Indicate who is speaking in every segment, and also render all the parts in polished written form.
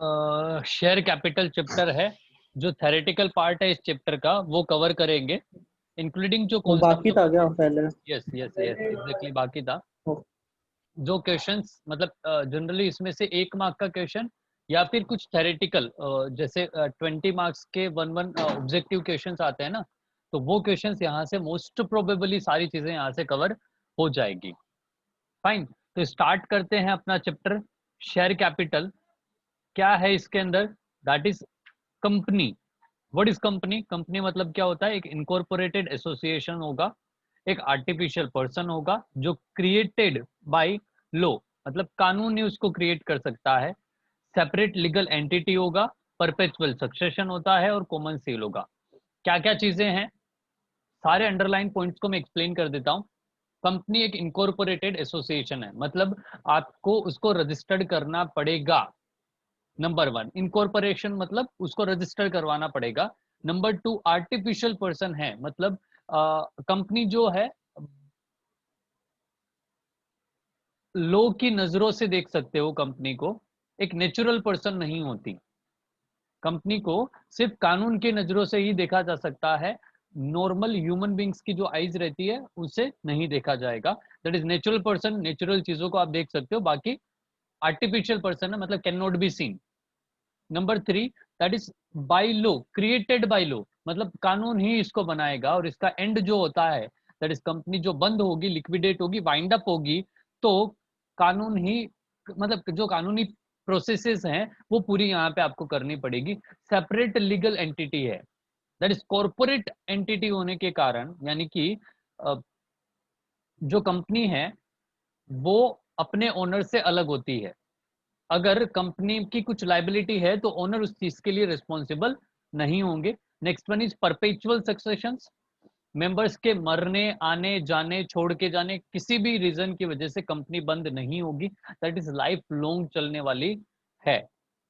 Speaker 1: Share capital chapter है, जो theoretical part है इस चैप्टर का वो कवर करेंगे, इंक्लूडिंग जो
Speaker 2: वो
Speaker 1: कौन सा
Speaker 2: बाकी था क्या पहले?
Speaker 1: यस यस यस एग्जैक्टली बाकी था। जो क्वेश्चंस मतलब जनरली इसमें से 1 मार्क का क्वेश्चन या फिर कुछ थ्योरेटिकल जैसे 20 मार्क्स के वन वन ऑब्जेक्टिव क्वेश्चंस आते हैं ना, तो वो क्वेश्चंस यहाँ से मोस्ट प्रोबेबली सारी चीजें यहाँ से कवर हो जाएगी। फाइन, तो स्टार्ट करते हैं अपना चैप्टर। शेयर कैपिटल क्या है इसके अंदर? That is company. What is company? Company मतलब क्या होता है? एक इनकॉर्पोरेटेड एसोसिएशन होगा, एक आर्टिफिशियल पर्सन होगा जो क्रिएटेड बाय लॉ, मतलब कानून ही उसको क्रिएट कर सकता है। सेपरेट लीगल एंटिटी होगा, परपेचुअल सक्सेशन होता है और कॉमन सील होगा। क्या क्या चीजें हैं, सारे अंडरलाइन पॉइंट्स को मैं एक्सप्लेन कर देता हूँ। कंपनी एक इनकॉर्पोरेटेड एसोसिएशन है, मतलब आपको उसको रजिस्टर्ड करना पड़ेगा। नंबर 1 इनकॉर्पोरेशन मतलब उसको रजिस्टर करवाना पड़ेगा। नंबर 2 आर्टिफिशियल पर्सन है, मतलब कंपनी जो है लॉ की नजरों से देख सकते हो कंपनी को, एक नेचुरल पर्सन नहीं होती। कंपनी को सिर्फ कानून की नजरों से ही देखा जा सकता है, नॉर्मल ह्यूमन बींग्स की जो आईज रहती है उससे नहीं देखा जाएगा। That is natural person, natural चीजों को आप देख सकते हो, बाकी आर्टिफिशियल पर्सन है मतलब can not be seen. Number 3 that is by law, created by law, मतलब कानून ही इसको बनाएगा और इसका एंड जो होता है दैट इज कंपनी जो बंद होगी, लिक्विडेट होगी, वाइंड अप होगी, तो कानून ही मतलब जो कानूनी प्रोसेसेस हैं वो पूरी यहाँ पे आपको करनी पड़ेगी। सेपरेट लीगल एंटिटी है, दैट इज कॉर्पोरेट एंटिटी होने के कारण, यानी कि जो कंपनी है वो अपने ओनर से अलग होती है। अगर कंपनी की कुछ लाइबिलिटी है तो ओनर उस चीज के लिए रिस्पॉन्सिबल नहीं होंगे। Next one is perpetual succession, members के मरने, आने जाने, छोड़ के जाने, किसी भी रीजन की वजह से कंपनी बंद नहीं होगी, दैट इज लाइफ लॉन्ग चलने वाली है,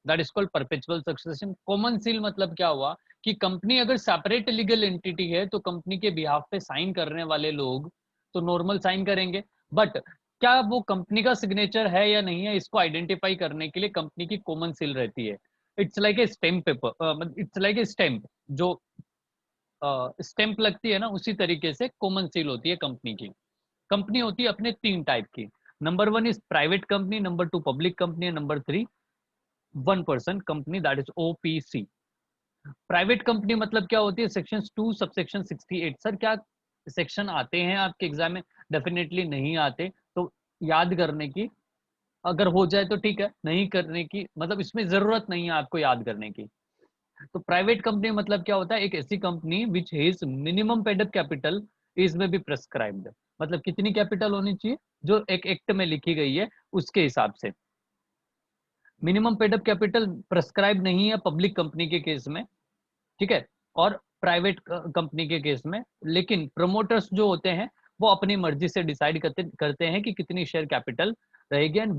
Speaker 1: that is called perpetual succession. Common seal मतलब क्या हुआ कि कंपनी अगर सेपरेट लीगल एंटिटी है तो कंपनी के बिहाफ पे साइन करने वाले लोग तो नॉर्मल साइन करेंगे, बट क्या वो कंपनी का सिग्नेचर है या नहीं है इसको आइडेंटिफाई करने के लिए कंपनी की कॉमन सील रहती है। It's like a stamp paper, it's like a stamp, जो स्टैंप लगती है ना, उसी तरीके से कॉमन सील होती है कंपनी की। कंपनी होती है अपने 3 टाइप की। Number 1 is private company, number 2 public company, number 3 one person company, that is OPC. Private company मतलब क्या होती है? Section 2 subsection 68। सर क्या सेक्शन आते हैं आपके एग्जाम में? डेफिनेटली नहीं आते, तो याद करने की अगर हो जाए तो ठीक है, नहीं करने की मतलब इसमें जरूरत नहीं है आपको याद करने की। तो प्राइवेट कंपनी मतलब क्या होता है? एक ऐसी company which has minimum paid up capital is में बी प्रेस्क्राइब्ड, मतलब कितनी कैपिटल होनी चाहिए जो एक एक्ट में लिखी गई है उसके हिसाब से। Minimum paid up capital prescribe नहीं है पब्लिक कंपनी के केस में, ठीक है, और प्राइवेट कंपनी के केस में। लेकिन प्रमोटर्स जो होते हैं वो अपनी मर्जी से डिसाइड करते हैं कि कितनी शेयर कैपिटल रहेगी, and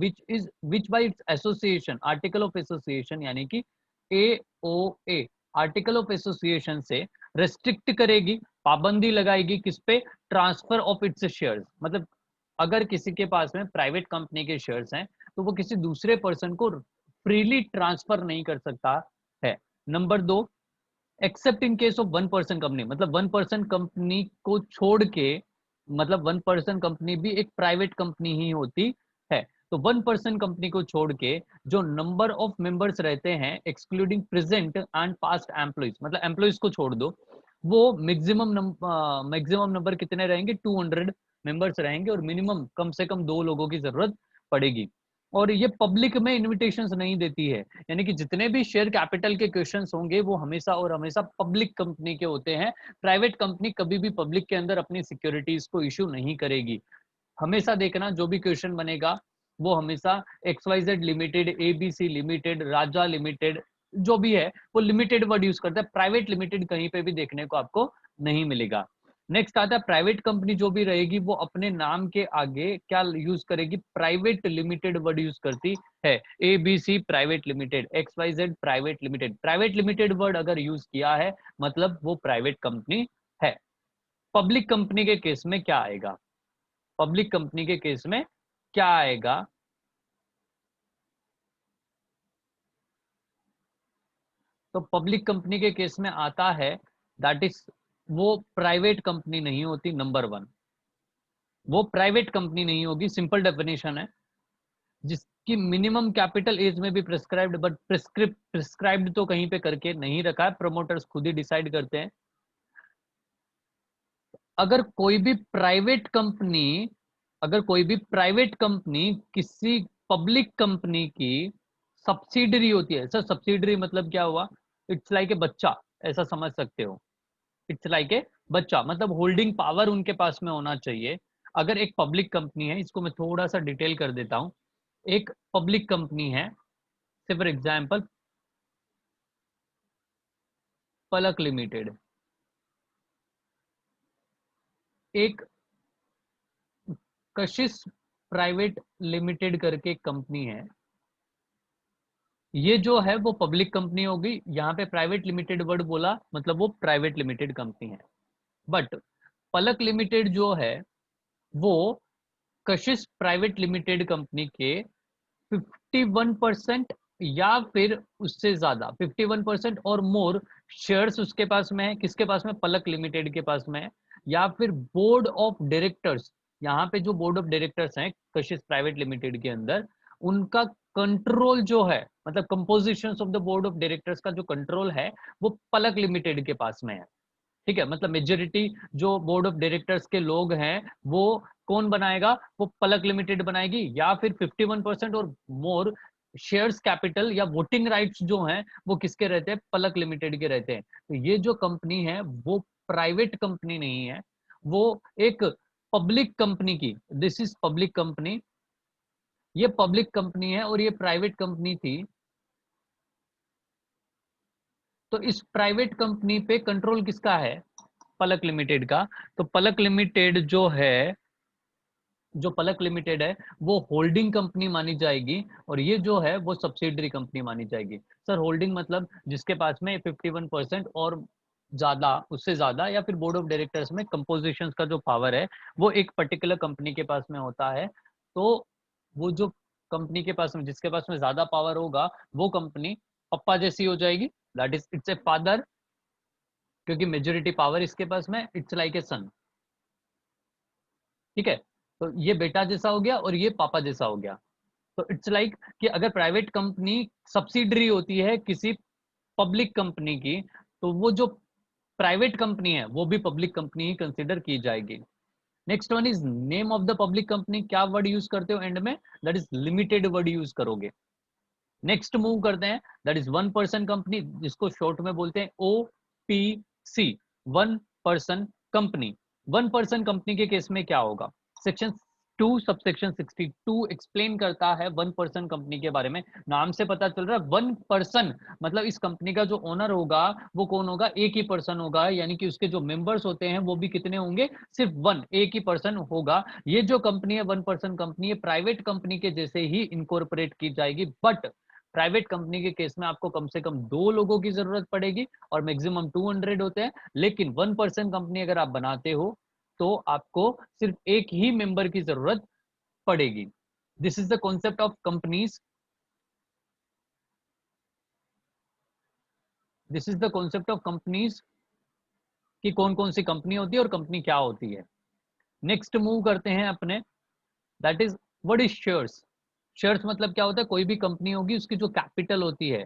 Speaker 1: which bye its association, article of association यानी कि एओए, आर्टिकल ऑफ एसोसिएशन से रेस्ट्रिक्ट करेगी, पाबंदी लगाएगी किस पे? ट्रांसफर ऑफ इट्स शेयर्स, मतलब अगर किसी के पास में प्राइवेट कंपनी के शेयर्स हैं तो वो किसी दूसरे पर्सन को फ्रीली ट्रांसफर नहीं कर सकता है। Number 2, accept in case of 1 person company, मतलब 1 पर्सन कंपनी को छोड़ के, मतलब 1 पर्सन कंपनी भी एक प्राइवेट कंपनी ही होती है। तो 1 पर्सन कंपनी को छोड़ के जो नंबर ऑफ मेंबर्स रहते हैं excluding present and past employees, मतलब एम्प्लॉइज को छोड़ दो, वो मैक्सिमम नंबर कितने रहेंगे? 200 मेंबर्स रहेंगे, और मिनिमम कम से कम 2 लोगों की जरूरत पड़ेगी। और ये पब्लिक में इन्विटेशंस नहीं देती है, यानी कि जितने भी शेयर कैपिटल के क्वेश्चंस होंगे वो हमेशा और हमेशा पब्लिक कंपनी के होते हैं। प्राइवेट कंपनी कभी भी पब्लिक के अंदर अपनी सिक्योरिटीज को इश्यू नहीं करेगी। हमेशा देखना जो भी क्वेश्चन बनेगा वो हमेशा XYZ लिमिटेड, ABC लिमिटेड, राजा लिमिटेड, जो भी है वो लिमिटेड वर्ड यूज करता है। प्राइवेट लिमिटेड कहीं पे भी देखने को आपको नहीं मिलेगा। नेक्स्ट आता है प्राइवेट कंपनी जो भी रहेगी वो अपने नाम के आगे क्या यूज करेगी? प्राइवेट लिमिटेड वर्ड यूज करती है। ABC private limited, XYZ private limited, private limited word अगर यूज किया है मतलब वो प्राइवेट कंपनी है। पब्लिक कंपनी के केस में क्या आएगा? पब्लिक कंपनी के केस में क्या आएगा? तो पब्लिक कंपनी के केस में आता है दैट इज वो प्राइवेट कंपनी नहीं होती, नंबर वन। वो प्राइवेट कंपनी नहीं होगी, सिंपल डेफिनेशन है, जिसकी मिनिमम कैपिटल एज में भी प्रिस्क्राइब्ड, बट प्रिस्क्राइब्ड तो कहीं पे करके नहीं रखा है, प्रमोटर्स खुद ही डिसाइड करते हैं। अगर कोई भी प्राइवेट कंपनी किसी पब्लिक कंपनी की सब्सिडरी होती है, सर सब्सिडरी मतलब क्या हुआ, इट्स लाइक ए बच्चा, ऐसा समझ सकते हो। इट्स लाइक ए बच्चा मतलब होल्डिंग पावर उनके पास में होना चाहिए। अगर एक पब्लिक कंपनी है, इसको मैं थोड़ा सा डिटेल कर देता हूं। एक पब्लिक कंपनी है, से फॉर एग्जाम्पल पलक लिमिटेड, एक कशिश प्राइवेट लिमिटेड करके कंपनी है, ये जो है वो पब्लिक कंपनी होगी। यहाँ पे प्राइवेट लिमिटेड वर्ड बोला मतलब वो प्राइवेट लिमिटेड कंपनी है। बट पलक लिमिटेड जो है वो कशिश प्राइवेट लिमिटेड कंपनी के 51% या फिर उससे ज्यादा 51% और मोर शेयर्स उसके पास में है। किसके पास में? पलक लिमिटेड के पास में है। या फिर बोर्ड ऑफ डायरेक्टर्स, यहाँ पे जो बोर्ड ऑफ डायरेक्टर्स हैं कशिश प्राइवेट लिमिटेड के अंदर, उनका कंट्रोल जो है, मतलब composition of the board of directors का जो कंट्रोल है वो पलक लिमिटेड के पास में है। ठीक है, मतलब मेजोरिटी जो बोर्ड ऑफ डायरेक्टर्स के लोग हैं वो कौन बनाएगा? वो पलक लिमिटेड बनाएगी। या फिर 51% और मोर शेयर्स कैपिटल या वोटिंग राइट्स जो हैं वो किसके रहते हैं? पलक लिमिटेड के रहते हैं। तो ये जो कंपनी है वो प्राइवेट कंपनी नहीं है, वो एक पब्लिक कंपनी की, दिस इज पब्लिक कंपनी, ये पब्लिक कंपनी है और ये प्राइवेट कंपनी थी। तो इस प्राइवेट कंपनी पे कंट्रोल किसका है? पलक लिमिटेड का। तो पलक लिमिटेड जो पलक लिमिटेड है वो होल्डिंग कंपनी मानी जाएगी, और ये जो है वो सब्सिडरी कंपनी मानी जाएगी। सर होल्डिंग मतलब जिसके पास में 51% और ज्यादा, उससे ज्यादा, या फिर बोर्ड ऑफ डायरेक्टर्स में कंपोजिशन का जो पावर है वो एक पर्टिकुलर कंपनी के पास में होता है। तो वो जो कंपनी के पास में, जिसके पास में ज्यादा पावर होगा, वो कंपनी पप्पा जैसी हो जाएगी, that is it's a father, क्योंकि मेजोरिटी पावर इसके पास में, इट्स लाइक ए सन। ठीक है, तो ये बेटा जैसा हो गया और ये पापा जैसा हो गया। तो इट्स लाइक कि अगर प्राइवेट कंपनी सब्सिडरी होती है किसी पब्लिक कंपनी की, तो वो जो प्राइवेट कंपनी है वो भी पब्लिक कंपनी ही कंसिडर की जाएगी। Next one is name of the public company. क्या वर्ड यूज करते हो एंड में? That is limited word use करोगे। नेक्स्ट मूव करते हैं, that is one person company, जिसको शॉर्ट में बोलते हैं OPC, one person company. One person company के केस में क्या होगा? सेक्शन 2 सबसेक्शन 62 एक्सप्लेन करता है वन पर्सन कंपनी के बारे में। नाम से पता चल रहा है वन पर्सन मतलब इस कंपनी का जो ओनर होगा वो कौन होगा? एक ही पर्सन होगा, यानी कि उसके जो मेंबर्स होते हैं वो भी कितने होंगे? सिर्फ वन, एक ही पर्सन होगा। ये जो कंपनी है वन पर्सन कंपनी, ये प्राइवेट कंपनी के जैसे ही इनकॉर्पोरेट की जाएगी, बट प्राइवेट कंपनी के केस में आपको कम से कम 2 लोगों की जरूरत पड़ेगी और मैक्सिमम 200 होते हैं। लेकिन वन पर्सन कंपनी अगर आप बनाते हो तो आपको सिर्फ एक ही मेंबर की जरूरत पड़ेगी। This is the concept of companies, this is the concept of companies कि कौन कौन सी कंपनी होती है और कंपनी क्या होती है। नेक्स्ट मूव करते हैं अपने, that is what is shares. Shares मतलब क्या होता है? कोई भी कंपनी होगी उसकी जो कैपिटल होती है,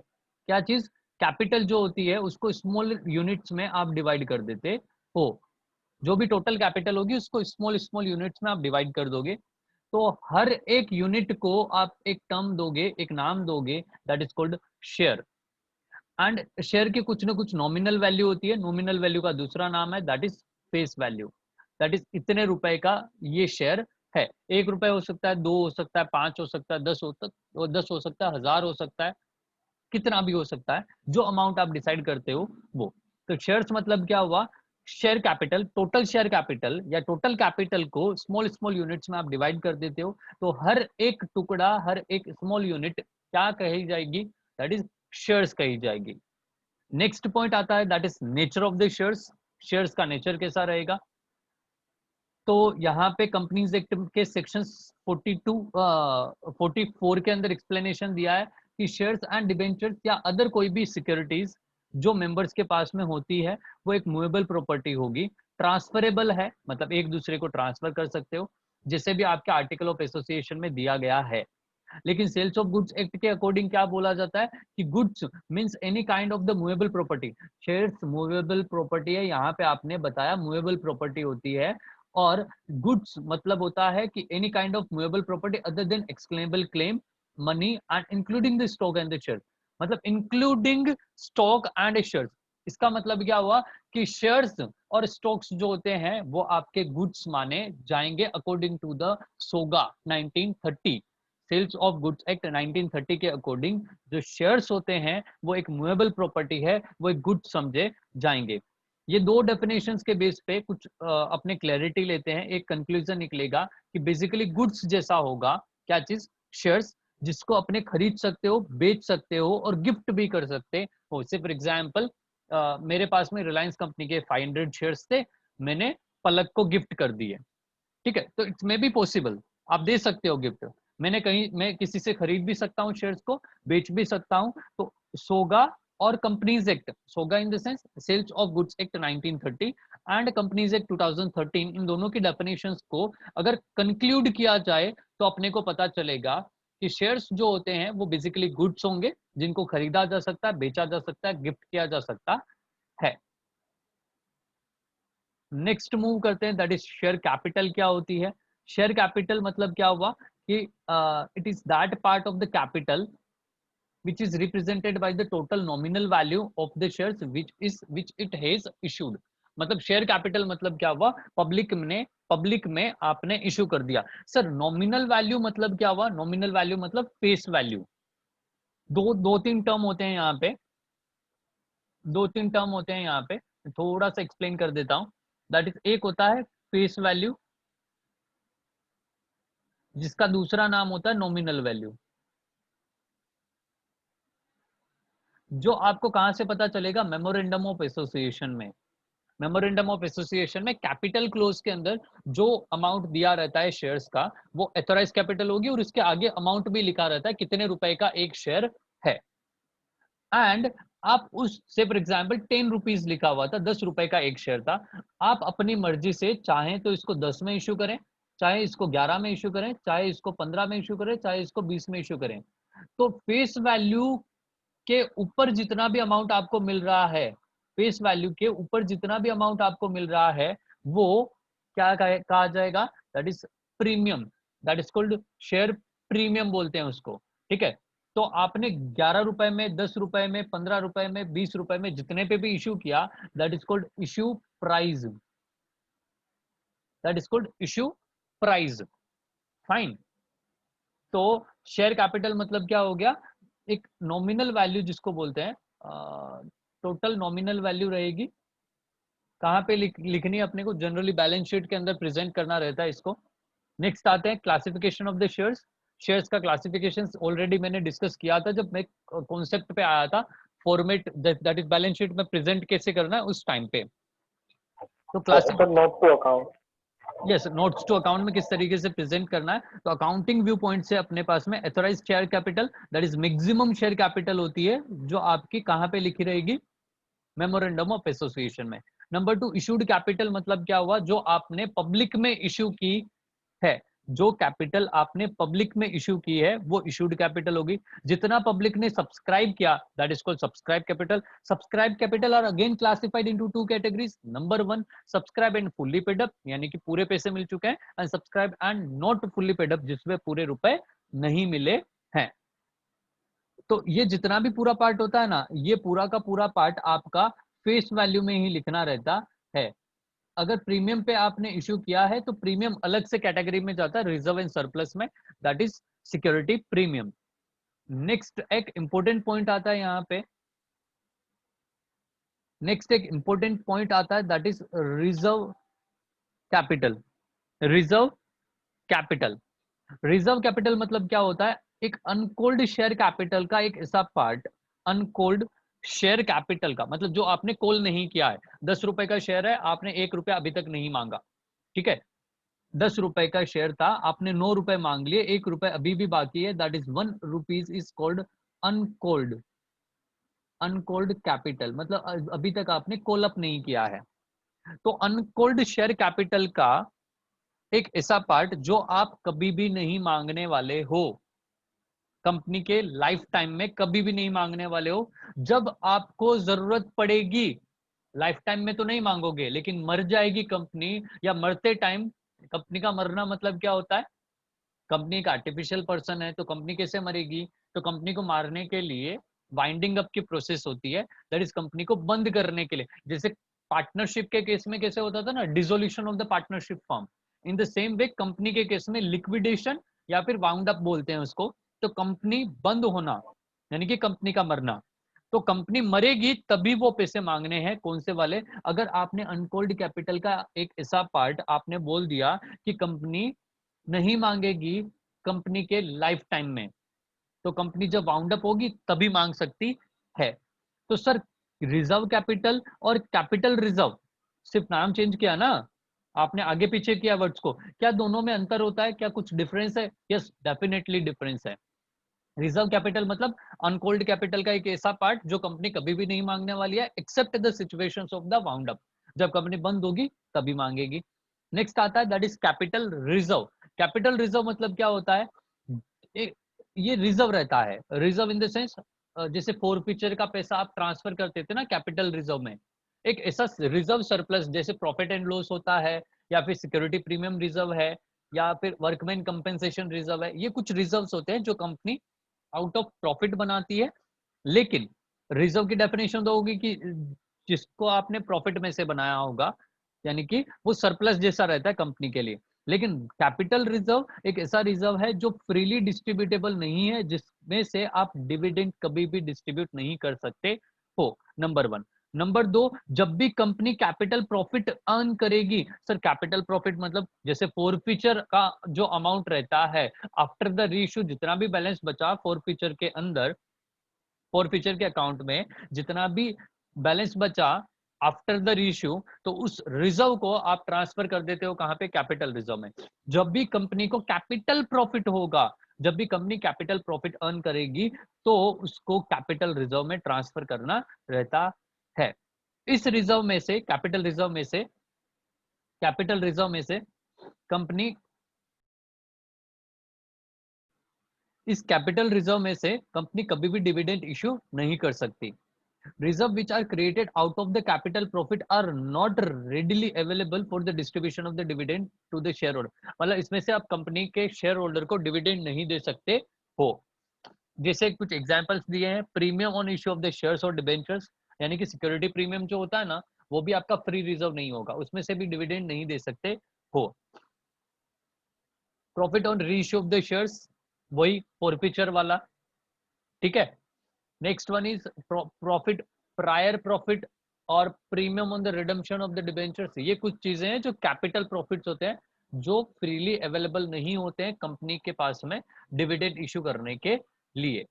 Speaker 1: क्या चीज? कैपिटल जो होती है उसको स्मॉल यूनिट्स में आप डिवाइड कर देते हो। जो भी टोटल कैपिटल होगी उसको स्मॉल स्मॉल यूनिट्स में आप डिवाइड कर दोगे। तो हर एक यूनिट को आप एक टर्म दोगे, एक नाम दोगे, that is called share. And share की कुछ ना कुछ नॉमिनल वैल्यू होती है, नॉमिनल वैल्यू का दूसरा नाम है that is face value. That is इतने रुपए का ये शेयर है। 1 रुपए हो सकता है, 2 हो सकता है, 5 हो सकता है, 10 हो सकता है, 1000 हो सकता है, कितना भी हो सकता है, जो अमाउंट आप डिसाइड करते हो वो। तो शेयर्स मतलब क्या हुआ? Share capital, total share capital या टोटल कैपिटल को स्मॉल स्मॉल यूनिट्स में आप डिवाइड कर देते हो। तो हर एक टुकड़ा, हर एक स्मॉल यूनिट क्या कही जाएगी? दैट इज शेयर्स कही जाएगी। नेक्स्ट पॉइंट आता है that is nature of the shares. Shares का नेचर कैसा रहेगा? तो यहाँ पे कंपनीज एक्ट के सेक्शन 44 के अंदर एक्सप्लेनेशन दिया है कि शेयर्स एंड डिबेंचर्स या अदर कोई भी सिक्योरिटीज जो मेंबर्स के पास में होती है वो एक मूवेबल प्रॉपर्टी होगी, ट्रांसफरेबल है, मतलब एक दूसरे को ट्रांसफर कर सकते हो, जैसे भी आपके आर्टिकल ऑफ एसोसिएशन में दिया गया है। लेकिन सेल्स ऑफ गुड्स एक्ट के अकॉर्डिंग क्या बोला जाता है कि goods means any kind of the movable property. Shares movable property है, यहाँ पे आपने बताया मूवेबल प्रॉपर्टी होती है, और गुड्स मतलब होता है कि any kind of movable property other than actionable claim money and including the stock and the share, मतलब इंक्लूडिंग स्टॉक एंड शेयर्स। इसका मतलब क्या हुआ कि शेयर्स और स्टॉक्स जो होते हैं वो आपके गुड्स माने जाएंगे according to the SOGA 1930। Sales of goods act 1930 के अकॉर्डिंग जो शेयर्स होते हैं वो एक मूवेबल प्रॉपर्टी है, वो एक गुड समझे जाएंगे। ये दो डेफिनेशंस के बेस पे कुछ अपने क्लैरिटी लेते हैं, एक कंक्लूजन निकलेगा कि बेसिकली गुड्स जैसा होगा क्या चीज, शेयर्स, जिसको अपने खरीद सकते हो, बेच सकते हो और गिफ्ट भी कर सकते हो। से फॉर एग्जाम्पल मेरे पास में रिलायंस कंपनी के 500 शेयर्स थे, मैंने पलक को गिफ्ट कर दिए, ठीक है, तो इट्स मे बी पॉसिबल, आप दे सकते हो गिफ्ट। मैंने कहीं, मैं किसी से खरीद भी सकता हूँ शेयर्स को, बेच भी सकता हूँ। तो सोगा और companies act, SOGA in the sense sales of goods act 1930 and companies act 2013, इन दोनों की डेफिनेशंस को अगर कंक्लूड किया जाए तो अपने को पता चलेगा कि शेयर्स जो होते हैं वो बेसिकली गुड्स होंगे, जिनको खरीदा जा सकता है, बेचा जा सकता है, गिफ्ट किया जा सकता है। नेक्स्ट मूव करते हैं, दैट इज शेयर कैपिटल। क्या होती है शेयर कैपिटल, मतलब क्या हुआ कि it is that part of the capital which is represented by the total nominal value of the shares which it has issued। मतलब शेयर कैपिटल मतलब क्या हुआ, पब्लिक में आपने इशू कर दिया। सर नॉमिनल वैल्यू मतलब क्या हुआ, नॉमिनल वैल्यू मतलब फेस वैल्यू। दो तीन टर्म होते हैं यहाँ पे, दो तीन टर्म होते हैं यहाँ पे, थोड़ा सा एक्सप्लेन कर देता हूँ। दैट इज, एक होता है फेस वैल्यू, जिसका दूसरा नाम होता है नॉमिनल वैल्यू। जो आपको कहां से पता चलेगा, मेमोरेंडम ऑफ एसोसिएशन में। मेमोरेंडम ऑफ एसोसिएशन में कैपिटल क्लोज के अंदर जो अमाउंट दिया रहता है शेयर्स का, वो एथोराइज कैपिटल होगी, और इसके आगे अमाउंट भी लिखा रहता है कितने रुपए का एक शेयर है। एंड आप उस से फॉर एग्जाम्पल 10 रुपीज लिखा हुआ था, 10 रुपए का एक शेयर था, आप अपनी मर्जी से चाहें तो इसको 10 में इशू करें, चाहे इसको 11 में इशू करें, चाहे इसको 15 में इशू करें, चाहे इसको 20 में इशू करें। तो फेस वैल्यू के ऊपर जितना भी अमाउंट आपको मिल रहा है, फेस वैल्यू के ऊपर जितना भी अमाउंट आपको मिल रहा है, वो क्या कहा जाएगा, that is premium, that is called share premium बोलते हैं उसको, ठीक है। तो आपने 11 रुपए में, 10 रुपए में, 15 रुपए में, 20 रुपए में, जितने पे भी इश्यू किया, that is called issue price, that is called issue price. Fine. तो शेयर कैपिटल मतलब क्या हो गया, एक नॉमिनल वैल्यू जिसको बोलते हैं, टोटल नॉमिनल वैल्यू रहेगी, कहाँ पे लिखनी है अपने को, जनरली बैलेंस शीट के अंदर प्रेजेंट करना रहता है इसको। नेक्स्ट आते हैं classification of the shares. Shares का क्लासिफिकेशन ऑलरेडी मैंने डिस्कस किया था जब मैं कॉन्सेप्ट पे आया था, format that is balance sheet में प्रेजेंट कैसे करना है उस टाइम पे। तो classification, yes, notes to account में किस तरीके से प्रेजेंट करना है। तो अकाउंटिंग व्यू पॉइंट से अपने पास में authorise share capital, that is maximum share capital होती है, जो आपकी कहाँ पे लिखी रहेगी, मेमोरेंडम ऑफ एसोसिएशन में। नंबर 2, इशूड कैपिटल मतलब क्या हुआ, जो आपने पब्लिक में इशू की है, जो कैपिटल आपने पब्लिक में इशू की है वो इशूड कैपिटल होगी। जितना पब्लिक ने सब्सक्राइब किया, that is called subscribe capital. Subscribe capital are again classified into two categories. Number 1, subscribe and fully paid up, यानी कि पूरे पैसे मिल चुके हैं, and subscribe and not fully paid up, जिसमें पूरे रुपए नहीं मिले हैं। तो ये जितना भी पूरा पार्ट होता है ना, ये पूरा का पूरा पार्ट आपका फेस वैल्यू में ही लिखना रहता है। अगर प्रीमियम पे आपने इश्यू किया है तो प्रीमियम अलग से कैटेगरी में जाता है, रिजर्व एंड सरप्लस में, that is security premium. Next एक इंपॉर्टेंट पॉइंट आता है यहाँ पे, नेक्स्ट एक इंपॉर्टेंट पॉइंट आता है, that is reserve capital. Reserve capital, reserve capital मतलब क्या होता है, एक अनकोल्ड शेयर कैपिटल का एक ऐसा पार्ट, अनकोल्ड शेयर कैपिटल का मतलब जो आपने कॉल नहीं किया है। 10 रुपए का शेयर है, आपने 1 रुपया अभी तक नहीं मांगा, ठीक है। 10 रुपए का शेयर था, आपने 9 रुपए मांग लिए, 1 रुपए अभी भी बाकी है, that is 1 rupees is called uncalled. Uncalled capital मतलब अभी तक आपने कॉल अप नहीं किया है, तो अनकॉल्ड शेयर कैपिटल का एक ऐसा पार्ट जो आप कभी भी नहीं मांगने वाले हो, कंपनी के लाइफ टाइम में कभी भी नहीं मांगने वाले हो, जब आपको जरूरत पड़ेगी, लाइफ टाइम में तो नहीं मांगोगे, लेकिन मर जाएगी कंपनी या मरते टाइम, कंपनी का मरना मतलब क्या होता है, कंपनी एक आर्टिफिशियल पर्सन है तो कंपनी कैसे मरेगी, तो कंपनी को मारने के लिए वाइंडिंग अप की प्रोसेस होती है, दैट इज कंपनी को बंद करने के लिए, जैसे पार्टनरशिप के केस में कैसे होता था ना, dissolution of the partnership form, in the same way company के केस में लिक्विडेशन या फिर वाउंड अप बोलते हैं उसको, तो कंपनी बंद होना यानी कि कंपनी का मरना, तो कंपनी मरेगी तभी वो पैसे मांगने हैं, कौन से वाले, अगर आपने अनकॉल्ड कैपिटल का एक ऐसा पार्ट आपने बोल दिया कि कंपनी नहीं मांगेगी कंपनी के लाइफ टाइम में, तो कंपनी जब वाउंड अप होगी तभी मांग सकती है। तो सर रिजर्व कैपिटल और कैपिटल रिजर्व सिर्फ नाम चेंज किया ना, आपने आगे पीछे किया वर्ड्स को, क्या दोनों में अंतर होता है, क्या कुछ डिफरेंस है, यस डेफिनेटली डिफरेंस है। रिजर्व कैपिटल मतलब अनकॉल्ड कैपिटल का एक ऐसा पार्ट जो कंपनी कभी भी नहीं मांगने वाली है except the situations of the wound up, जब कंपनी बंद होगी तभी मांगेगी। नेक्स्ट आता है that is capital reserve. Capital reserve मतलब क्या होता है, ये रिजर्व रहता है, रिजर्व इन द सेंस जैसे फोर फीचर का पैसा आप ट्रांसफर करते थे ना कैपिटल रिजर्व में, एक ऐसा रिजर्व सरप्लस जैसे प्रॉफिट एंड लॉस होता है, या फिर सिक्योरिटी प्रीमियम रिजर्व है, या फिर वर्कमैन कंपेंसेशन रिजर्व है, ये कुछ रिजर्व्स होते हैं जो कंपनी आउट ऑफ प्रॉफिट बनाती है, लेकिन रिजर्व की डेफिनेशन तो होगी कि जिसको आपने प्रॉफिट में से बनाया होगा, यानी कि वो सरप्लस जैसा रहता है कंपनी के लिए। लेकिन कैपिटल रिजर्व एक ऐसा रिजर्व है जो फ्रीली डिस्ट्रीब्यूटेबल नहीं है, जिसमें से आप डिविडेंड कभी भी डिस्ट्रीब्यूट नहीं कर सकते हो, नंबर वन। नंबर दो, जब भी कंपनी कैपिटल प्रॉफिट अर्न करेगी, सर कैपिटल प्रॉफिट मतलब जैसे फोरफीचर का जो अमाउंट रहता है आफ्टर द रीइश्यू, जितना भी बैलेंस बचा फोरफीचर के अंदर, फोरफीचर के अकाउंट में जितना भी बैलेंस बचा आफ्टर द रीइश्यू, तो उस रिजर्व को आप ट्रांसफर कर देते हो कहां पे, कैपिटल रिजर्व में। जब भी कंपनी को कैपिटल प्रॉफिट होगा, जब भी कंपनी कैपिटल प्रॉफिट अर्न करेगी, तो उसको कैपिटल रिजर्व में ट्रांसफर करना रहता है। इस रिजर्व में से, कैपिटल रिजर्व में से, कैपिटल रिजर्व में से कंपनी, इस कैपिटल रिजर्व में से कंपनी कभी भी डिविडेंड इश्यू नहीं कर सकती। Reserve which are created out of the capital profit are not readily available for the distribution of the dividend to the shareholder, मतलब इसमें से आप कंपनी के शेयर होल्डर को डिविडेंड नहीं दे सकते हो। जैसे कुछ एग्जांपल्स दिए हैं, premium on issue of the shares और डिबेंचर्स, यानी कि सिक्योरिटी प्रीमियम जो होता है ना, वो भी आपका फ्री रिजर्व नहीं होगा, उसमें से भी डिविडेंड नहीं दे सकते हो। Profit on reissue of the shares, वही फॉरफीचर वाला, ठीक है। Next one is profit, prior profit और premium on the redemption of the debentures, ये कुछ चीजें हैं जो कैपिटल प्रॉफिट्स होते हैं, जो फ्रीली अवेलेबल नहीं होते हैं कंपनी के पास में डिविडेंड इशू करने के लिए।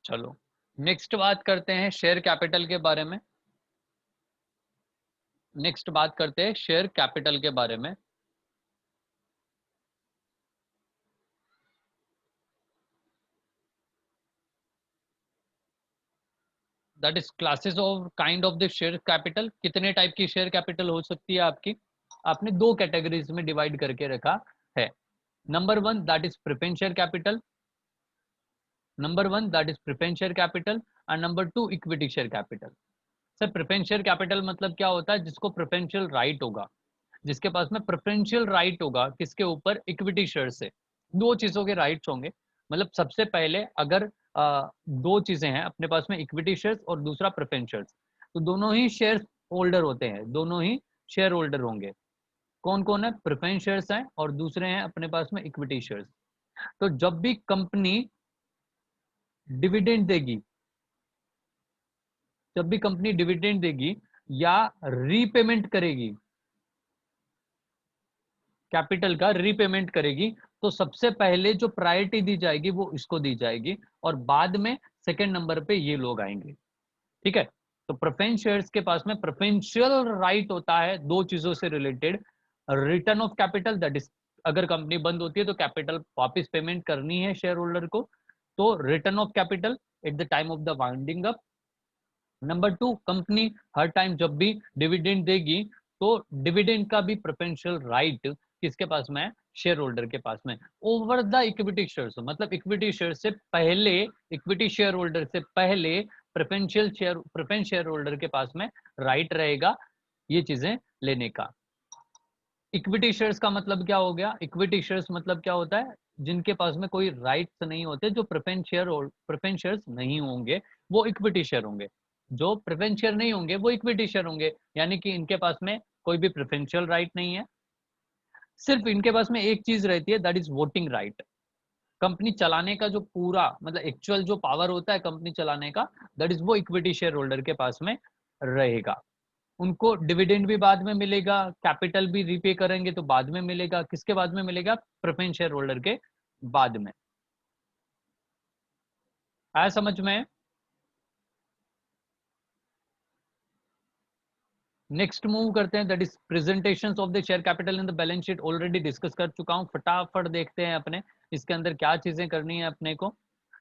Speaker 1: चलो नेक्स्ट बात करते हैं शेयर कैपिटल के बारे में, नेक्स्ट बात करते हैं शेयर कैपिटल के बारे में। That is classes of kind of the share capital, कितने टाइप की शेयर कैपिटल हो सकती है आपकी, आपने दो कैटेगरीज में डिवाइड करके रखा है। Number one that is preference share capital, number one that is preference share capital, and number two equity share capital. Sir preference share capital मतलब क्या होता है, जिसको प्रेफरेंशियल राइट होगा, जिसके पास में प्रेफरेंशियल राइट होगा किसके ऊपर, इक्विटी शेयर से। दो चीजों के राइट्स होंगे, मतलब सबसे पहले अगर दो चीजें हैं अपने पास में, इक्विटी शेयर्स और दूसरा प्रेफरेंस शेयर्स, तो दोनों ही शेयर होल्डर होते हैं, दोनों ही शेयर होल्डर होंगे। कौन कौन है, प्रेफरेंस शेयर्स हैं और दूसरे हैं अपने पास में इक्विटी शेयर्स। तो जब भी कंपनी डिविडेंड देगी, जब भी कंपनी डिविडेंड देगी या रीपेमेंट करेगी, कैपिटल का रीपेमेंट करेगी, तो सबसे पहले जो प्रायोरिटी दी जाएगी वो इसको दी जाएगी, और बाद में सेकंड नंबर पे ये लोग आएंगे, ठीक है। तो प्रेफरेंस शेयर्स के पास में प्रेफरेंशियल राइट होता है दो चीजों से related, return of capital, that is अगर कंपनी बंद होती है तो कैपिटल वापस पेमेंट करनी है शेयर होल्डर को, तो return of capital at the time of the winding up. Number 2, company her time जब भी डिविडेंड देगी तो डिविडेंड का भी प्रेफरेंशियल राइट किसके पास में है? शेयर होल्डर के पास में, ओवर द इक्विटी शेयर्स। मतलब इक्विटी शेयर से पहले, इक्विटी शेयर होल्डर से पहले प्रेफरेंस शेयर होल्डर के पास में राइट रहेगा ये चीजें लेने का। इक्विटी शेयर्स का मतलब क्या हो गया? इक्विटी शेयर्स मतलब क्या होता है? जिनके पास में कोई राइट्स नहीं होते, जो प्रेफरेंस शेयर्स नहीं होंगे वो इक्विटी शेयर होंगे, जो प्रेफरेंस शेयर नहीं होंगे वो इक्विटी शेयर होंगे। यानी कि इनके पास में कोई भी प्रेफरेंशियल राइट नहीं है, सिर्फ इनके पास में एक चीज रहती है, that is voting right. Company चलाने का जो पूरा मतलब एक्चुअल जो पावर होता है कंपनी चलाने का, दैट इज वो इक्विटी शेयर होल्डर के पास में रहेगा। उनको डिविडेंड भी बाद में मिलेगा, कैपिटल भी रीपे करेंगे तो बाद में मिलेगा। किसके बाद में मिलेगा? प्रेफरेंस शेयर होल्डर के बाद में। आया समझ में? नेक्स्ट मूव करते हैं, that is presentations of the share capital in the balance sheet. Already discuss कर चुका हूं, फटाफट देखते हैं अपने इसके अंदर क्या चीजें करनी है अपने को।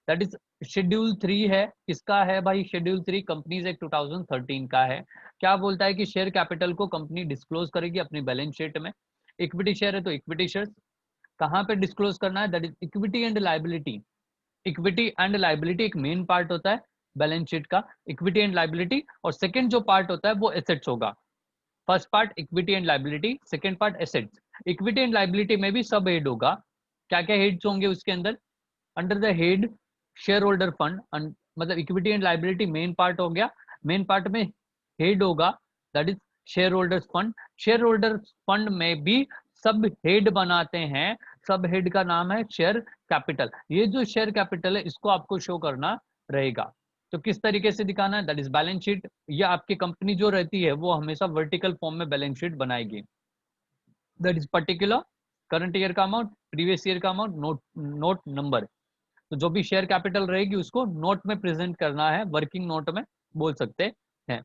Speaker 1: दैट इज शेड्यूल 3 है। किसका है भाई? शेड्यूल 3 कंपनीज एक्ट 2013 का है। क्या बोलता है कि शेयर कैपिटल को कंपनी डिस्क्लोज करेगी अपनी बैलेंस शीट में। इक्विटी शेयर है तो इक्विटी शेयर कहाँ पे डिस्क्लोज करना है? That is equity and liability. Equity and liability एक मेन पार्ट होता है बैलेंस शीट का, इक्विटी एंड लाइबिलिटी। और सेकंड जो पार्ट होता है वो एसेट्स होगा। First part equity and liability, second part assets. Equity and liability में भी सब हेड होगा। क्या क्या हेड्स होंगे उसके अंदर? Under the head share holder fund, मतलब equity and liability main part हो गया। मेन पार्ट में हेड होगा, that is share holders fund. Share holders fund में भी सब हेड बनाते हैं, सब हेड का नाम है शेयर कैपिटल। ये जो शेयर कैपिटल है इसको आपको शो करना रहेगा। तो किस तरीके से दिखाना है? That is balance sheet. या आपकी कंपनी जो रहती है वो हमेशा वर्टिकल फॉर्म में बैलेंस शीट बनाएगी। That is particular current year का अमाउंट, प्रीवियस ईयर का अमाउंट, नोट नंबर। तो जो भी शेयर कैपिटल रहेगी उसको नोट में प्रेजेंट करना है, वर्किंग नोट में बोल सकते हैं।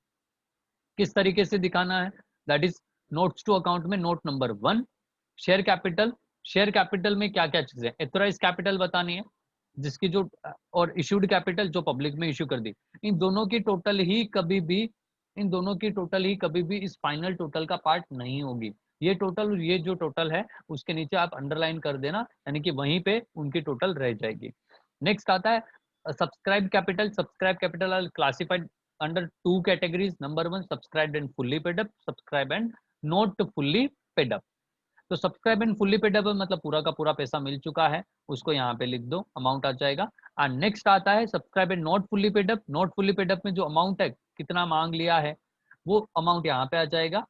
Speaker 1: किस तरीके से दिखाना है? That is notes to account में note number 1 share capital. Share capital में क्या क्या चीजें? एथोराइज कैपिटल बतानी है जिसकी जो, और इश्यूड कैपिटल जो पब्लिक में इश्यू कर दी। इन दोनों की टोटल ही कभी भी, इन दोनों की टोटल ही कभी भी इस फाइनल टोटल का पार्ट नहीं होगी। ये टोटल, ये जो टोटल है उसके नीचे आप अंडरलाइन कर देना, यानी कि वहीं पे उनकी टोटल रह जाएगी। नेक्स्ट आता है subscribe capital. Subscribe capital are classified under 2 categories. Number 1 subscribe and fully paid up, subscribe and not fully paid up. तो subscribe and fully paid up मतलब पूरा का पूरा पैसा मिल चुका है, उसको यहाँ पे लिख दो, अमाउंट आ जाएगा। एंड नेक्स्ट आता है subscribe and not fully paid up. Not fully paid up में जो अमाउंट है, कितना मांग लिया है, वो अमाउंट यहाँ पे आ जाएगा।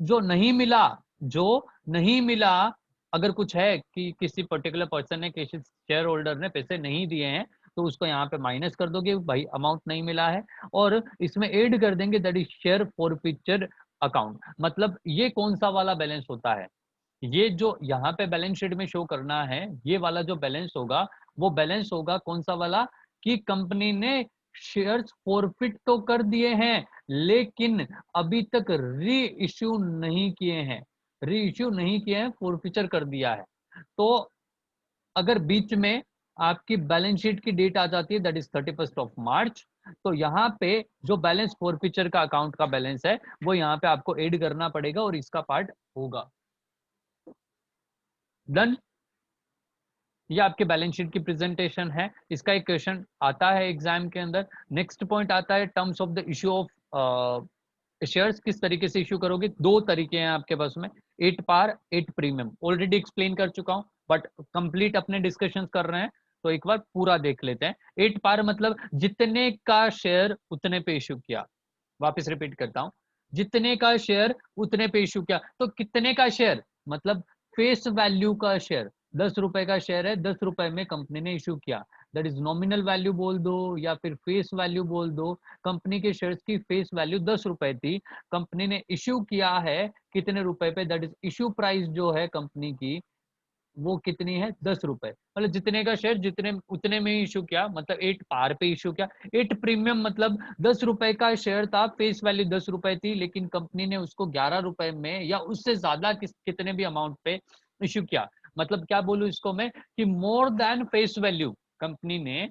Speaker 1: जो नहीं मिला, जो नहीं मिला, अगर कुछ है कि किसी पर्टिकुलर पर्सन ने, किसी शेयर होल्डर ने पैसे नहीं दिए हैं, तो उसको यहाँ पे माइनस कर दोगे, भाई अमाउंट नहीं मिला है। और इसमें ऐड कर देंगे that is share forfeiture account. मतलब ये कौन सा वाला बैलेंस होता है? ये जो यहाँ पे बैलेंस शीट में शो करना है, ये वाला जो बैलेंस होगा, वो बैलेंस होगा कौन सा वाला? कि कंपनी ने शेयर्स फॉरफिट तो कर दिए हैं लेकिन अभी तक री इश्यू नहीं किए हैं, री इश्यू नहीं किए हैं, फॉरफिचर कर दिया है। तो अगर बीच में आपकी बैलेंस शीट की डेट आ जाती है दैट इज 31 ऑफ मार्च, तो यहाँ पे जो बैलेंस फॉरफिचर का अकाउंट का बैलेंस है वो यहाँ पे आपको ऐड करना पड़ेगा और इसका पार्ट होगा। डन। ये आपके बैलेंस शीट की प्रेजेंटेशन है। इसका एक क्वेश्चन आता है एग्जाम के अंदर। नेक्स्ट पॉइंट आता है terms of the issue of shares. किस तरीके से इश्यू करोगे? 2 तरीके हैं आपके पास में, 8 पार 8 प्रीमियम। ऑलरेडी एक्सप्लेन कर चुका हूं बट कंप्लीट अपने डिस्कशन कर रहे हैं तो एक बार पूरा देख लेते हैं। 8 पार मतलब जितने का शेयर उतने पे इश्यू किया। वापस रिपीट करता हूं, जितने का शेयर उतने पे इश्यू किया। तो कितने का शेयर मतलब फेस वैल्यू का शेयर। 10 रुपए का शेयर है, 10 रुपए में कंपनी ने इश्यू किया, दैट इज नॉमिनल वैल्यू बोल दो या फिर फेस वैल्यू बोल दो। कंपनी के शेयर्स की फेस वैल्यू 10 रुपए थी, कंपनी ने इश्यू किया है कितने रुपए पे? दैट इज इश्यू प्राइस जो है कंपनी की वो कितनी है? 10 रुपए। मतलब जितने का शेयर जितने उतने में ही इशू किया, मतलब 8 पार पे इशू किया। 8 प्रीमियम मतलब 10 रुपए का शेयर था, फेस वैल्यू 10 रुपए थी, लेकिन कंपनी ने उसको 11 रुपए में या उससे ज्यादा कितने भी अमाउंट पे इशू किया। मतलब क्या बोलूं इसको मैं कि more than face value, company ने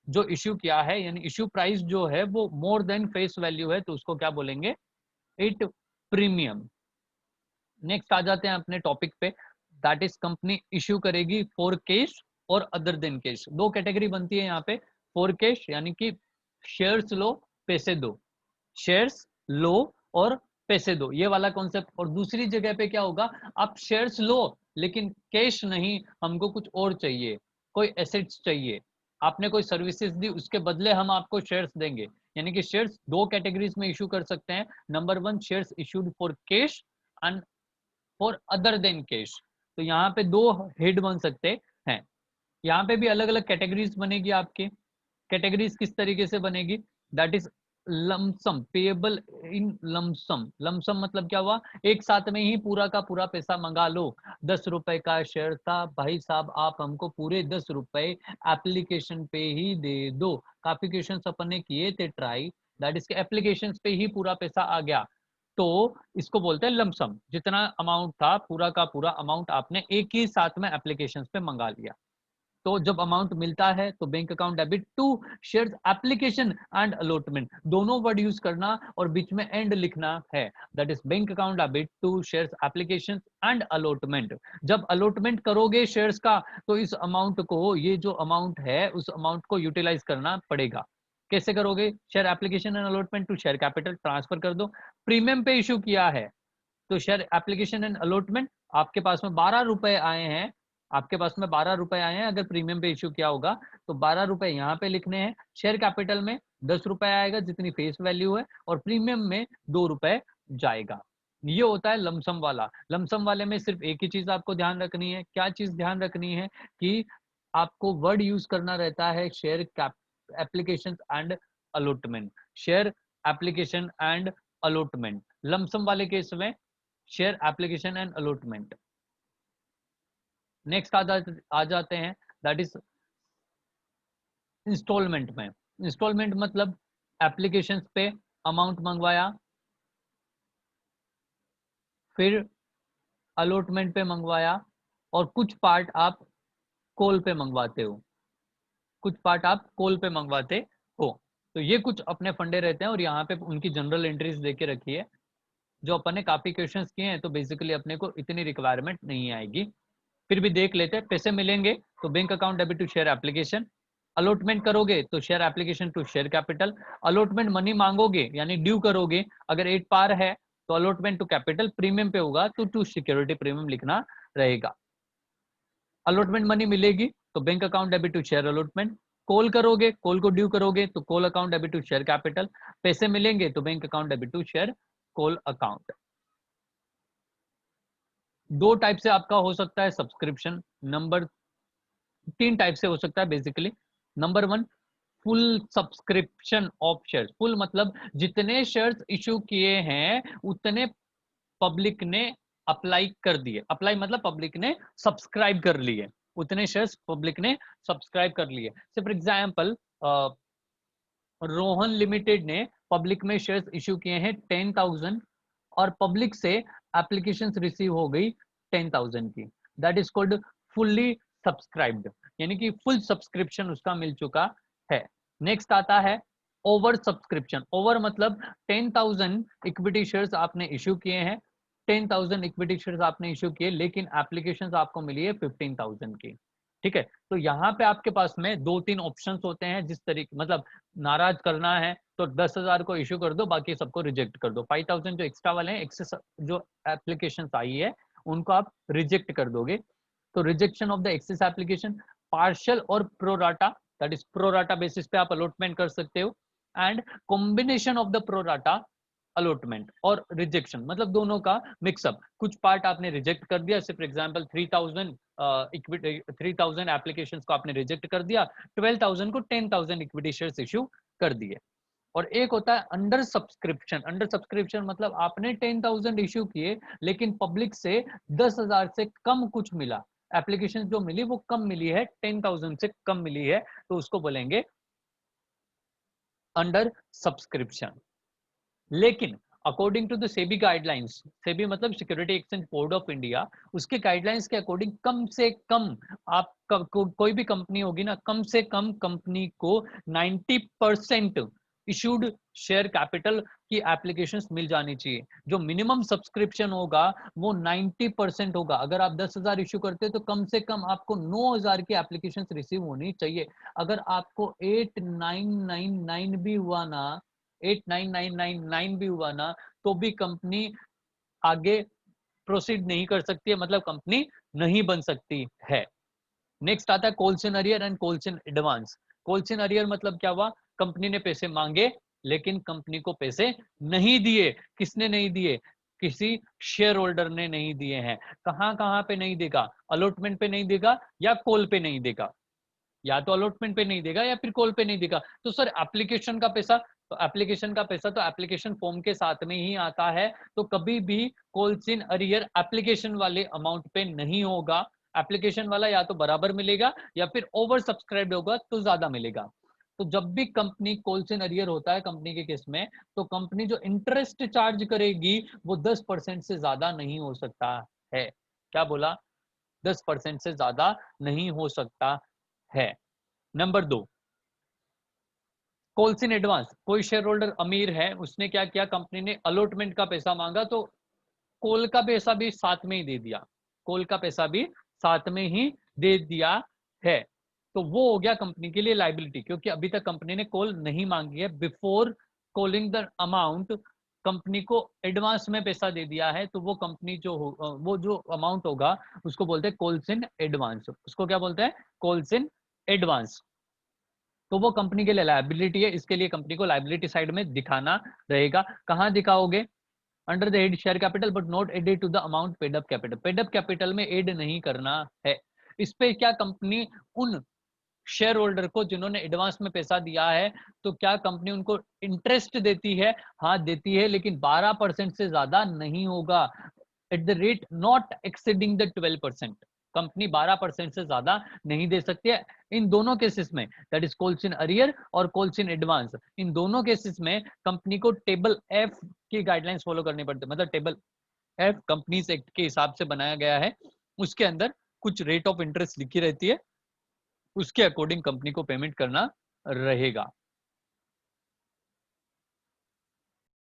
Speaker 1: जो इश्यू किया है, यानी इश्यू प्राइस जो है वो मोर देन फेस वैल्यू है, तो उसको क्या बोलेंगे? It premium. नेक्स्ट आ जाते हैं अपने टॉपिक पे, दैट इज कंपनी इश्यू करेगी फॉर कैश और अदर देन कैश। दो कैटेगरी बनती है यहाँ पे, फॉर कैश यानी कि शेयर्स लो पैसे दो, शेयर्स लो और पैसे दो, ये वाला कॉन्सेप्ट। और दूसरी जगह पे क्या होगा, आप शेयर्स लो लेकिन कैश नहीं, हमको कुछ और चाहिए, कोई एसेट्स चाहिए, आपने कोई सर्विसेज दी उसके बदले हम आपको शेयर्स देंगे। यानी कि शेयर्स दो कैटेगरीज में इशू कर सकते हैं। Number one, shares issued for cash and for other than cash. तो यहाँ पे दो हेड बन सकते हैं। यहाँ पे भी अलग अलग कैटेगरीज बनेगी आपकी। कैटेगरीज किस तरीके से बनेगी, that is lump sum payable in lump sum. Lump sum मतलब क्या हुआ, एक साथ में ही पूरा का पूरा पैसा मंगा लो। 10 रुपए का शेयर था भाई साहब, आप हमको पूरे 10 रुपए एप्लीकेशन पे ही दे दो। काफी क्वेश्चन अपन ने किए थे ट्राई, दैट इज एप्लीकेशन पे ही पूरा पैसा आ गया, तो इसको बोलते हैं लमसम। जितना अमाउंट था पूरा का पूरा अमाउंट आपने एक ही साथ में एप्लीकेशन पे मंगा लिया। तो जब अमाउंट मिलता है तो bank account debit to shares application and allotment, दोनों वर्ड यूज करना और बीच में एंड लिखना है। That is bank account debit to shares application and allotment. जब अलॉटमेंट करोगे शेयर्स का, तो इस अमाउंट को, ये जो अमाउंट है उस अमाउंट को यूटिलाइज करना पड़ेगा। कैसे करोगे, share application and allotment to share capital transfer कर दो। प्रीमियम पे इशू किया है तो शेयर एप्लीकेशन एंड अलॉटमेंट, आपके पास में 12 रुपए आए हैं, आपके पास में 12 रुपए आए हैं, अगर प्रीमियम पे इशू किया होगा तो 12 रुपए यहाँ पे लिखने हैं। शेयर कैपिटल में 10 रुपए आएगा जितनी फेस वैल्यू है, और प्रीमियम में 2 रुपए जाएगा। ये होता है लमसम वाला। लमसम वाले में सिर्फ एक ही चीज आपको ध्यान रखनी है, क्या चीज ध्यान रखनी है कि आपको वर्ड यूज करना रहता है share application and allotment, share application and allotment. Lump sum वाले केस में share application and allotment. Next आ जाते हैं, दैट इज इंस्टॉलमेंट में। इंस्टॉलमेंट मतलब एप्लीकेशन पे अमाउंट मंगवाया, फिर अलॉटमेंट पे मंगवाया, और कुछ पार्ट आप कॉल पे मंगवाते हो, कुछ पार्ट आप कॉल पे मंगवाते हो। तो ये कुछ अपने फंडे रहते हैं, और यहाँ पे उनकी जनरल एंट्रीज देके रखी है। जो अपन ने काफी क्वेश्चंस किए हैं तो बेसिकली अपने को इतनी रिक्वायरमेंट नहीं आएगी, फिर भी देख लेते हैं। पैसे मिलेंगे तो bank account debit to share application, allotment करोगे तो share application to share capital, allotment money मांगोगे यानी ड्यू करोगे, अगर 8 पार है तो अलॉटमेंट टू कैपिटल, प्रीमियम पे होगा तो टू सिक्योरिटी प्रीमियम लिखना रहेगा। अलॉटमेंट मनी मिलेगी तो bank account debit to share allotment, call करोगे, कॉल को ड्यू करोगे तो call account debit to share capital, पैसे मिलेंगे तो bank account debit to share call account. दो टाइप से आपका हो सकता है सब्सक्रिप्शन, नंबर 3 टाइप से हो सकता है basically. Number 1, full subscription of shares. Full मतलब जितने शेयर्स इशू किए हैं उतने पब्लिक ने अप्लाई कर दिए। अप्लाई मतलब पब्लिक ने सब्सक्राइब कर लिए, उतने शेयर्स पब्लिक ने सब्सक्राइब कर लिए। से फॉर एग्जाम्पल रोहन लिमिटेड ने पब्लिक में शेयर्स इशू किए हैं 10,000, और पब्लिक से एप्लीकेशंस रिसीव हो गई 10,000 की, that is called fully subscribed, यानी कि फुल सब्सक्रिप्शन उसका मिल चुका है। नेक्स्ट आता है ओवर सब्सक्रिप्शन। ओवर मतलब 10,000 इक्विटी शेयर्स आपने इशू किए हैं, 10,000 इक्विटी शेयर्स आपने इशू किए, लेकिन एप्लीकेशंस आपको मिली है 15,000 की। ठीक है, तो यहाँ पे आपके पास में 2-3 ऑप्शंस होते हैं, जिस तरीके मतलब नाराज करना है तो 10,000 को इशू कर दो, बाकी सबको रिजेक्ट कर दो। 5,000 जो एक्स्ट्रा वाले हैं, एक्सेस जो एप्लीकेशन आई है उनको आप रिजेक्ट कर दोगे। तो rejection of the excess application, partial और pro rata, that is pro rata basis पे आप अलॉटमेंट कर सकते हो, and combination of the pro rata allotment और रिजेक्शन, मतलब दोनों का मिक्सअप। कुछ पार्ट आपने रिजेक्ट कर दिया, फॉर एग्जांपल 3,000 इक्विटी 3,000 एप्लीकेशंस को आपने रिजेक्ट कर दिया, 12,000 को 10,000 इक्विटी शेयर्स इशू कर दिए। और एक होता है अंडर सब्सक्रिप्शन। अंडर सब्सक्रिप्शन मतलब आपने 10,000 इशू किए लेकिन पब्लिक से 10,000 से कम कुछ मिला, एप्लीकेशन जो मिली वो कम मिली है, 10,000 से कम मिली है, तो उसको बोलेंगे अंडर सब्सक्रिप्शन। लेकिन according to the SEBI guidelines, SEBI मतलब security exchange board of India, उसके गाइडलाइंस के अकॉर्डिंग कम से कम आप कोई भी कंपनी होगी ना, कम से कम कंपनी को 90% इशूड शेयर कैपिटल की एप्लीकेशंस मिल जानी चाहिए। जो मिनिमम सब्सक्रिप्शन होगा वो 90% होगा। अगर आप 10,000 इश्यू करते हैं तो कम से कम आपको 9,000 की एप्लीकेशंस रिसीव होनी चाहिए। अगर आपको 8999 भी हुआ ना, 8999 भी हुआ ना, तो भी कंपनी आगे प्रोसीड नहीं कर सकती है, मतलब कंपनी नहीं बन सकती है। नेक्स्ट आता है calls in arrear and calls in advance. Calls in arrear मतलब क्या हुआ, कंपनी ने पैसे मांगे लेकिन कंपनी को पैसे नहीं दिए। किसने नहीं दिए? किसी शेयर होल्डर ने नहीं दिए हैं। कहां कहां पे नहीं देगा? अलॉटमेंट पे नहीं देगा या कॉल पे नहीं देगा। या तो अलॉटमेंट पे नहीं देगा या फिर कॉल पे नहीं देगा। तो सर एप्लीकेशन का पैसा, तो एप्लीकेशन का पैसा तो एप्लीकेशन फॉर्म के साथ में ही आता है, तो कभी भी कॉल्स इन अरियर एप्लीकेशन वाले अमाउंट पे नहीं होगा। एप्लीकेशन वाला या तो बराबर मिलेगा या फिर ओवर सब्सक्राइब होगा तो ज्यादा मिलेगा। तो जब भी कंपनी कॉल्स इन अरियर होता है कंपनी के केस में, तो कंपनी जो इंटरेस्ट चार्ज करेगी वो 10% से ज्यादा नहीं हो सकता है। क्या बोला? 10% से ज्यादा नहीं हो सकता है। Number 2, calls in advance. कोई शेयर होल्डर अमीर है, उसने क्या किया, कंपनी ने अलॉटमेंट का पैसा मांगा तो कॉल का पैसा भी साथ में ही दे दिया। कॉल का पैसा भी साथ में ही दे दिया है, तो वो हो गया कंपनी के लिए लाइबिलिटी, क्योंकि अभी तक कंपनी ने कॉल नहीं मांगी है। Before calling the amount company को एडवांस में पैसा दे दिया है, तो वो कंपनी जो वो जो अमाउंट होगा उसको बोलते हैं कॉल्स इन एडवांस। उसको क्या बोलते हैं? Calls in advance. तो वो कंपनी के लिए लायबिलिटी है, इसके लिए कंपनी को लायबिलिटी साइड में दिखाना रहेगा। कहां दिखाओगे? Under the head share capital but not added to the amount paid up capital. Paid up capital में एड नहीं करना है। इस पे क्या कंपनी उन शेयर होल्डर को जिन्होंने एडवांस में पैसा दिया है, तो क्या कंपनी उनको इंटरेस्ट देती है? हाँ देती है, लेकिन 12% से ज्यादा नहीं होगा। At the rate not exceeding the 12%। Company 12% से ज्यादा नहीं दे सकती है इन दोनों केसेस में, that is calls in arrear और कॉल्स इन एडवांस। इन दोनों केसेस में कंपनी को टेबल एफ की गाइडलाइंस फॉलो करनी पड़ती है। मतलब टेबल एफ कंपनीज एक्ट के हिसाब से बनाया गया है, उसके अंदर कुछ रेट ऑफ इंटरेस्ट लिखी रहती है, उसके अकॉर्डिंग कंपनी को पेमेंट करना रहेगा।